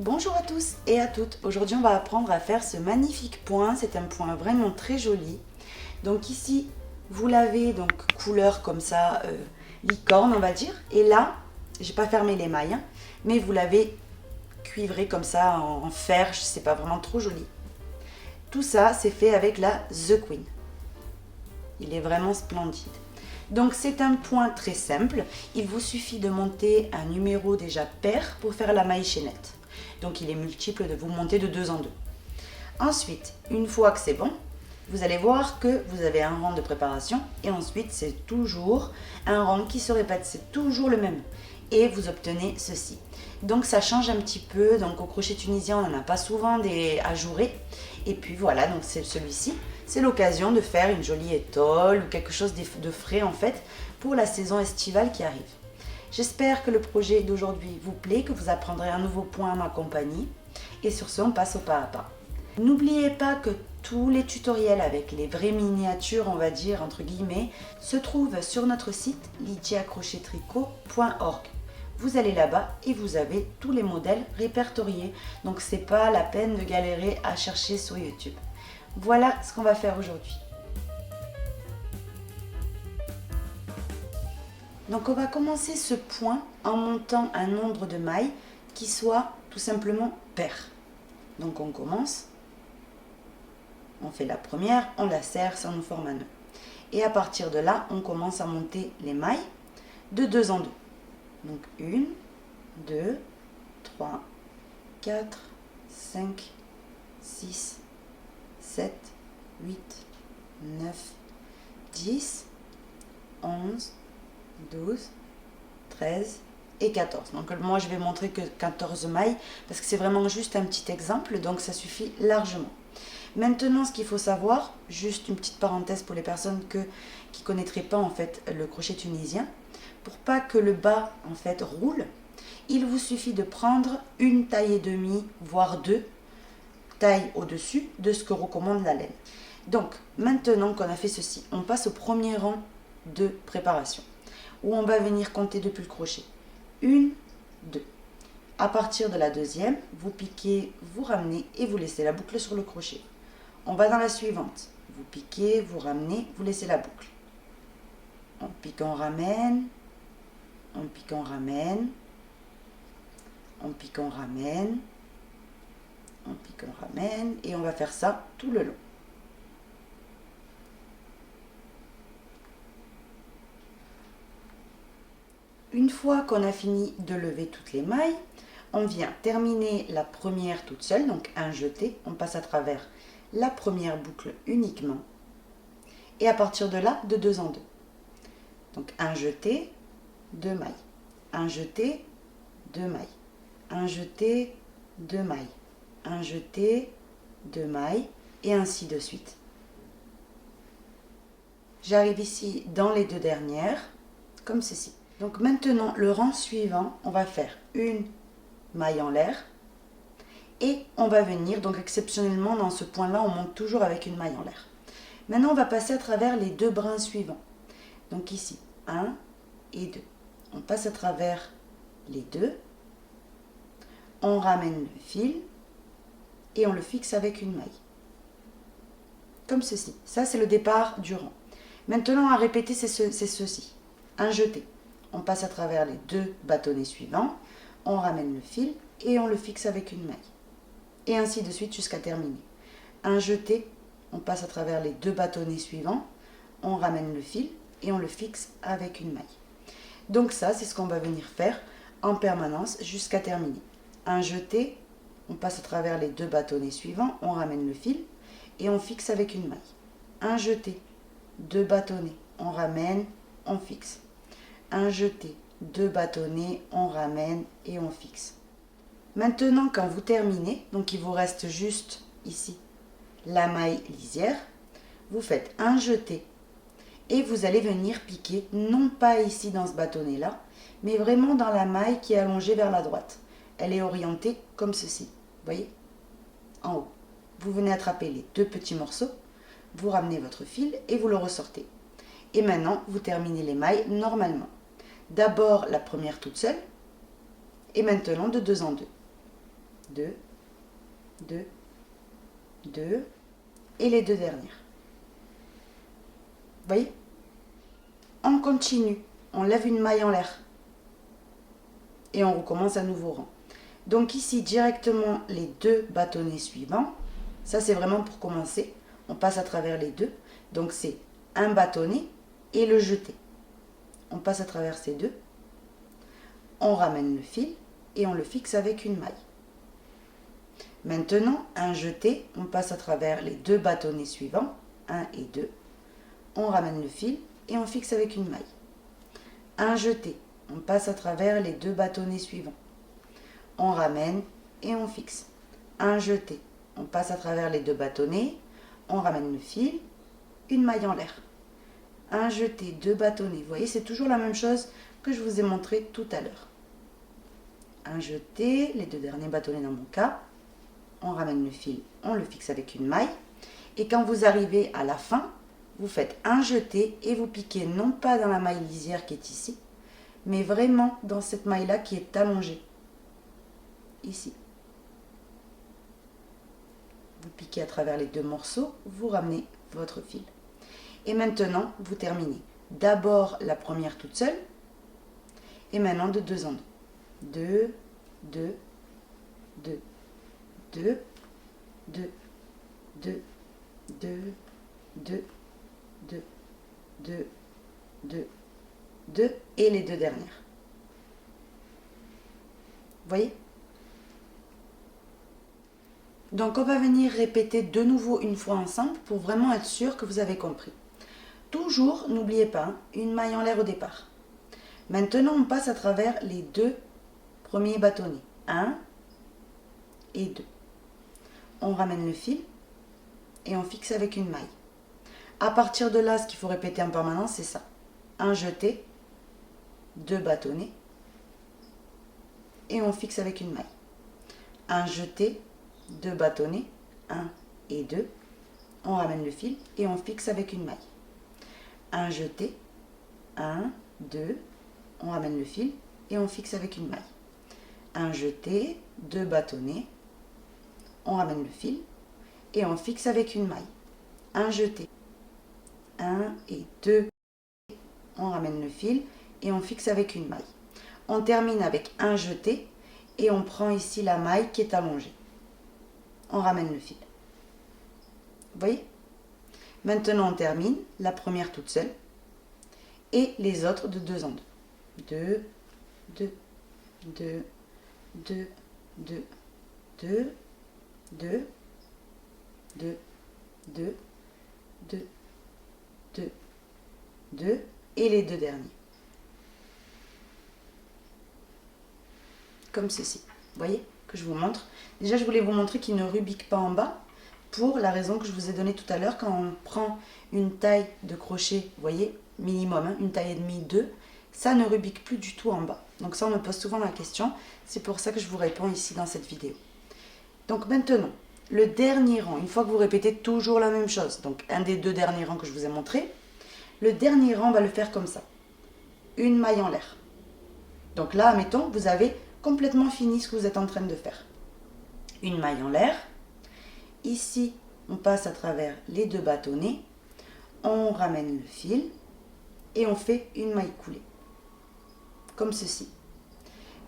Bonjour à tous et à toutes. Aujourd'hui, on va apprendre à faire ce magnifique point. C'est un point vraiment très joli. Donc ici, vous l'avez donc couleur comme ça, licorne on va dire. Et là, j'ai pas fermé les mailles, hein, mais vous l'avez cuivré comme ça en fer. Je sais pas, vraiment trop joli. Tout ça, c'est fait avec la The Queen. Il est vraiment splendide. Donc c'est un point très simple. Il vous suffit de monter un numéro déjà pair pour faire la maille chaînette. Donc il est multiple, de vous monter de 2 en 2. Ensuite, une fois que c'est bon, vous allez voir que vous avez un rang de préparation et ensuite c'est toujours un rang qui se répète, c'est toujours le même. Et vous obtenez ceci. Donc ça change un petit peu, donc au crochet tunisien on n'en a pas souvent des ajourés. Et puis voilà, donc c'est celui-ci. C'est l'occasion de faire une jolie étole ou quelque chose de frais en fait pour la saison estivale qui arrive. J'espère que le projet d'aujourd'hui vous plaît, que vous apprendrez un nouveau point à ma compagnie. Et sur ce, on passe au pas à pas. N'oubliez pas que tous les tutoriels avec les vraies miniatures, on va dire entre guillemets, se trouvent sur notre site lydiacrochettricot.org. Vous allez là-bas et vous avez tous les modèles répertoriés. Donc c'est pas la peine de galérer à chercher sur YouTube. Voilà ce qu'on va faire aujourd'hui. Donc on va commencer ce point en montant un nombre de mailles qui soit tout simplement pair. Donc on commence, on fait la première, on la serre, ça nous forme un nœud. Et à partir de là, on commence à monter les mailles de 2 en 2. Donc 1, 2, 3, 4, 5, 6, 7, 8, 9, 10, 11, 12, 13 et 14. Donc moi je vais montrer que 14 mailles parce que c'est vraiment juste un petit exemple, donc ça suffit largement. Maintenant, ce qu'il faut savoir, juste une petite parenthèse pour les personnes qui ne connaîtraient pas en fait le crochet tunisien, pour pas que le bas en fait roule, il vous suffit de prendre une taille et demie, voire 2 tailles au-dessus de ce que recommande la laine. Donc maintenant qu'on a fait ceci, on passe au premier rang de préparation, où on va venir compter depuis le crochet. 1, 2. À partir de la deuxième, vous piquez, vous ramenez et vous laissez la boucle sur le crochet. On va dans la suivante. Vous piquez, vous ramenez, vous laissez la boucle. On pique, on ramène. On pique, on ramène. On pique, on ramène. On pique, on ramène. Et on va faire ça tout le long. Une fois qu'on a fini de lever toutes les mailles, on vient terminer la première toute seule, donc un jeté. On passe à travers la première boucle uniquement. Et à partir de là, de 2 en 2. Donc un jeté, 2 mailles. Un jeté, 2 mailles. Un jeté, 2 mailles. Un jeté, 2 mailles. Et ainsi de suite. J'arrive ici dans les 2 dernières, comme ceci. Donc maintenant, le rang suivant, on va faire une maille en l'air. Et on va venir, donc exceptionnellement dans ce point-là, on monte toujours avec une maille en l'air. Maintenant, on va passer à travers les 2 brins suivants. Donc ici, 1 et 2. On passe à travers les 2. On ramène le fil et on le fixe avec une maille. Comme ceci. Ça, c'est le départ du rang. Maintenant, à répéter, c'est ceci. Un jeté. On passe à travers les 2 bâtonnets suivants. On ramène le fil et on le fixe avec une maille. Et ainsi de suite jusqu'à terminer. Un jeté, on passe à travers les 2 bâtonnets suivants, on ramène le fil et on le fixe avec une maille. Donc ça, c'est ce qu'on va venir faire en permanence jusqu'à terminer. Un jeté, on passe à travers les 2 bâtonnets suivants, on ramène le fil et on fixe avec une maille. Un jeté, 2 bâtonnets, on ramène, on fixe. Un jeté, 2 bâtonnets, on ramène et on fixe. Maintenant, quand vous terminez, donc il vous reste juste ici la maille lisière, vous faites un jeté et vous allez venir piquer, non pas ici dans ce bâtonnet-là, mais vraiment dans la maille qui est allongée vers la droite. Elle est orientée comme ceci, vous voyez, en haut. Vous venez attraper les 2 petits morceaux, vous ramenez votre fil et vous le ressortez. Et maintenant, vous terminez les mailles normalement. D'abord la première toute seule et maintenant de 2 en 2. 2, 2, 2 et les deux dernières. Vous voyez? On continue, on lève une maille en l'air et on recommence un nouveau rang. Donc ici, directement les deux bâtonnets suivants, ça c'est vraiment pour commencer, on passe à travers les deux, donc c'est un bâtonnet et le jeté. On passe à travers ces deux, on ramène le fil et on le fixe avec une maille. Maintenant, un jeté, on passe à travers les deux bâtonnets suivants, 1 et 2, on ramène le fil et on fixe avec une maille. Un jeté, on passe à travers les deux bâtonnets suivants, on ramène et on fixe. Un jeté, on passe à travers les deux bâtonnets, on ramène le fil, une maille en l'air. Un jeté, deux bâtonnets, vous voyez, c'est toujours la même chose que je vous ai montré tout à l'heure. Un jeté, les deux derniers bâtonnets dans mon cas, on ramène le fil, on le fixe avec une maille. Et quand vous arrivez à la fin, vous faites un jeté et vous piquez non pas dans la maille lisière qui est ici, mais vraiment dans cette maille-là qui est allongée. Ici. Vous piquez à travers les deux morceaux, vous ramenez votre fil. Et maintenant, vous terminez d'abord la première toute seule, et maintenant de deux en deux. 2, 2, 2, 2, 2, 2, 2, 2, 2, 2, 2 et les deux dernières. Vous voyez? Donc on va venir répéter de nouveau une fois ensemble pour vraiment être sûr que vous avez compris. Toujours, n'oubliez pas, une maille en l'air au départ. Maintenant, on passe à travers les deux premiers bâtonnets. 1 et 2. On ramène le fil et on fixe avec une maille. À partir de là, ce qu'il faut répéter en permanence, c'est ça. Un jeté, deux bâtonnets et on fixe avec une maille. Un jeté, deux bâtonnets, 1 et 2. On ramène le fil et on fixe avec une maille. Un jeté, 1, 2, on ramène le fil et on fixe avec une maille. Un jeté, deux bâtonnets, on ramène le fil et on fixe avec une maille. Un jeté, 1 et 2, on ramène le fil et on fixe avec une maille. On termine avec un jeté et on prend ici la maille qui est allongée. On ramène le fil. Vous voyez? Maintenant, on termine la première toute seule et les autres de deux en deux. 2, 2, 2, 2, 2, 2, 2, 2, 2, 2, 2 et les deux derniers. Comme ceci. Vous voyez que je vous montre. Déjà, je voulais vous montrer qu'il ne rubique pas en bas pour la raison que je vous ai donnée tout à l'heure. Quand on prend une taille de crochet, vous voyez, minimum, hein, une taille et demie, 2, ça ne rubique plus du tout en bas. Donc ça, on me pose souvent la question. C'est pour ça que je vous réponds ici dans cette vidéo. Donc maintenant, le dernier rang, une fois que vous répétez toujours la même chose, donc un des deux derniers rangs que je vous ai montré, le dernier rang, on va le faire comme ça. Une maille en l'air. Donc là, admettons, vous avez complètement fini ce que vous êtes en train de faire. Une maille en l'air. Ici, on passe à travers les deux bâtonnets. On ramène le fil et on fait une maille coulée. Comme ceci.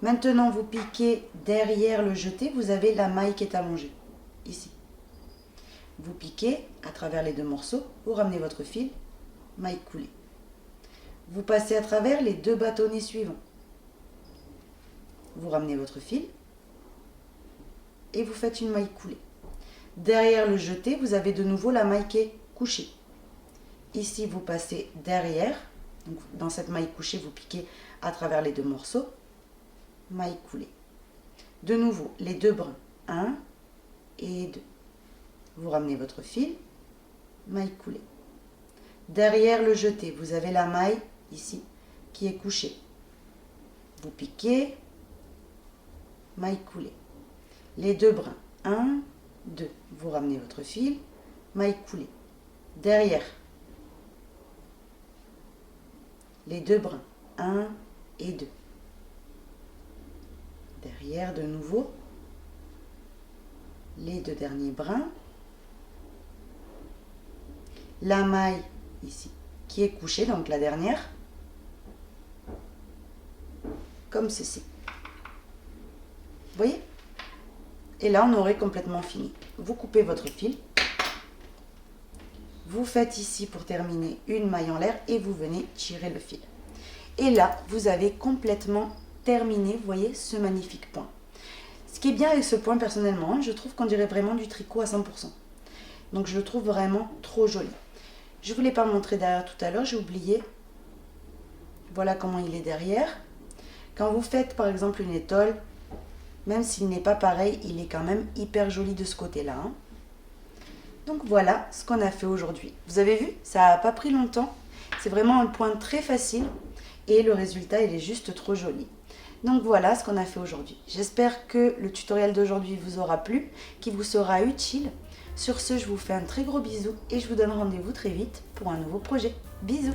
Maintenant, vous piquez derrière le jeté, vous avez la maille qui est allongée. Ici. Vous piquez à travers les deux morceaux, vous ramenez votre fil, maille coulée. Vous passez à travers les deux bâtonnets suivants. Vous ramenez votre fil et vous faites une maille coulée. Derrière le jeté, vous avez de nouveau la maille qui est couchée. Ici, vous passez derrière. Donc, dans cette maille couchée, vous piquez à travers les deux morceaux. Maille coulée. De nouveau, les deux brins. 1 et 2. Vous ramenez votre fil. Maille coulée. Derrière le jeté, vous avez la maille, ici, qui est couchée. Vous piquez. Maille coulée. Les deux brins. 1, 2. Vous ramenez votre fil. Maille coulée. Derrière. Les deux brins. 1 et 2. Derrière de nouveau. les 2 derniers brins. La maille ici qui est couchée, donc la dernière, comme ceci. Vous voyez? Et là, on aurait complètement fini. Vous coupez votre fil. Vous faites ici pour terminer une maille en l'air et vous venez tirer le fil. Et là, vous avez complètement terminé, vous voyez, ce magnifique point. Ce qui est bien avec ce point, personnellement, je trouve qu'on dirait vraiment du tricot à 100%. Donc, je le trouve vraiment trop joli. Je ne vous l'ai pas montré derrière tout à l'heure, j'ai oublié. Voilà comment il est derrière. Quand vous faites, par exemple, une étole, même s'il n'est pas pareil, il est quand même hyper joli de ce côté-là. Hein. Donc voilà ce qu'on a fait aujourd'hui. Vous avez vu, ça n'a pas pris longtemps. C'est vraiment un point très facile et le résultat, il est juste trop joli. Donc voilà ce qu'on a fait aujourd'hui. J'espère que le tutoriel d'aujourd'hui vous aura plu, qu'il vous sera utile. Sur ce, je vous fais un très gros bisou et je vous donne rendez-vous très vite pour un nouveau projet. Bisous!